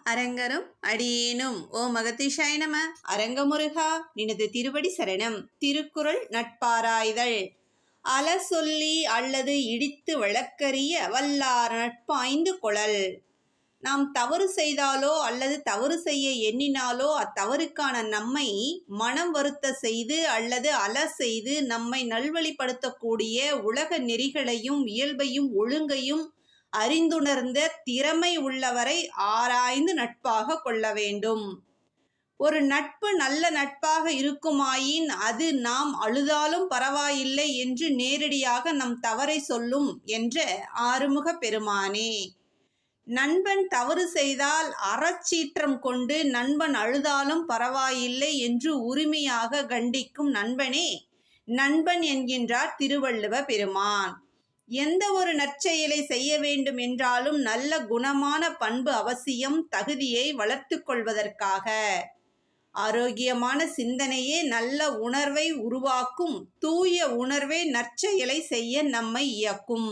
அரங்கரும் அடியேனும் ஓம் அகத்தீஷாய நம. அரங்கமுருகா நினது திருவடி சரணம். திருக்குறள் நட்பாராய்தல். அல சொல்லி அல்லது இடித்து வழக்கறிய வல்லார் நட்பாய்ந்து கொளல். நாம் தவறு செய்தாலோ அல்லது தவறு செய்ய எண்ணினாலோ அத்தவறுக்கான நம்மை மனம் வருத்த செய்து அல்லது அல செய்து நம்மை நல்வழிப்படுத்தக்கூடிய உலக நெறிகளையும் இயல்பையும் ஒழுங்கையும் அறிந்துணர்ந்த திறமை உள்ளவரை ஆராய்ந்து நட்பாக கொள்ள வேண்டும். ஒரு நட்பு நல்ல நட்பாக இருக்குமாயின் அது நாம் அழுதாலும் பரவாயில்லை என்று நேரடியாக நம் தவறை சொல்லும் என்ற ஆறுமுக பெருமானே. நண்பன் தவறு செய்தால் அறச்சீற்றம் கொண்டு நண்பன் அழுதாலும் பரவாயில்லை என்று உரிமையாக கண்டிக்கும் நண்பனே நண்பன் என்கின்றார் திருவள்ளுவ பெருமான். எந்த ஒரு நற்செயலை செய்ய வேண்டும் என்றாலும் நல்ல குணமான பண்பு அவசியம். தகுதியை வளர்த்து கொள்வதற்காக ஆரோக்கியமான சிந்தனையே நல்ல உணர்வை உருவாக்கும். தூய உணர்வே நற்செயலை செய்ய நம்மை இயக்கும்.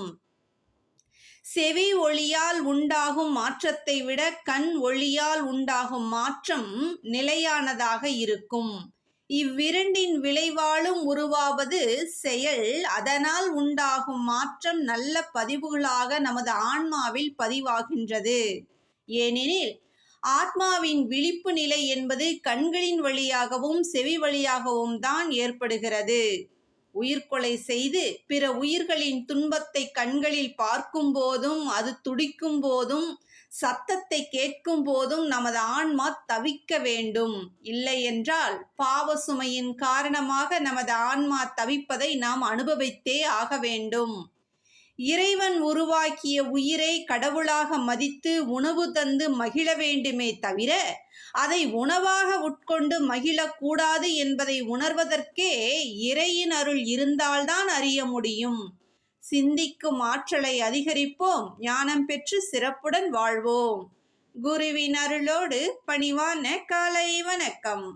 செவி ஒளியால் உண்டாகும் மாற்றத்தை விட கண் ஒளியால் உண்டாகும் மாற்றம் நிலையானதாக இருக்கும். இவ்விரண்டின் விளைவாலும் உருவாவது செயல். அதனால் உண்டாகும் மாற்றம் நல்ல பதிவுகளாக நமது ஆன்மாவில் பதிவாகின்றது. ஏனெனில் ஆத்மாவின் விழிப்பு நிலை என்பது கண்களின் வழியாகவும் செவி வழியாகவும் தான் ஏற்படுகிறது. உயிர்கொலை செய்து பிற உயிர்களின் துன்பத்தை கண்களில் பார்க்கும் போதும் அது துடிக்கும் போதும் சத்தத்தை கேட்கும் போதும் நமது ஆன்மா தவிக்க வேண்டும். இல்லை என்றால் பாவ சுமையின் காரணமாக நமது ஆன்மா தவிப்பதை நாம் அனுபவித்தே ஆக வேண்டும். இறைவன் உருவாக்கிய உயிரை கடவுளாக மதித்து உணவு தந்து மகிழ வேண்டுமே தவிர அதை உணவாக உட்கொண்டு மகிழக்கூடாது என்பதை உணர்வதற்கே இறையின் அருள் இருந்தால்தான் அறிய முடியும். சிந்திக்கும் ஆற்றலை அதிகரிப்போம். ஞானம் பெற்று சிறப்புடன் வாழ்வோம். குருவின் அருளோடு பணிவான காலை வணக்கம்.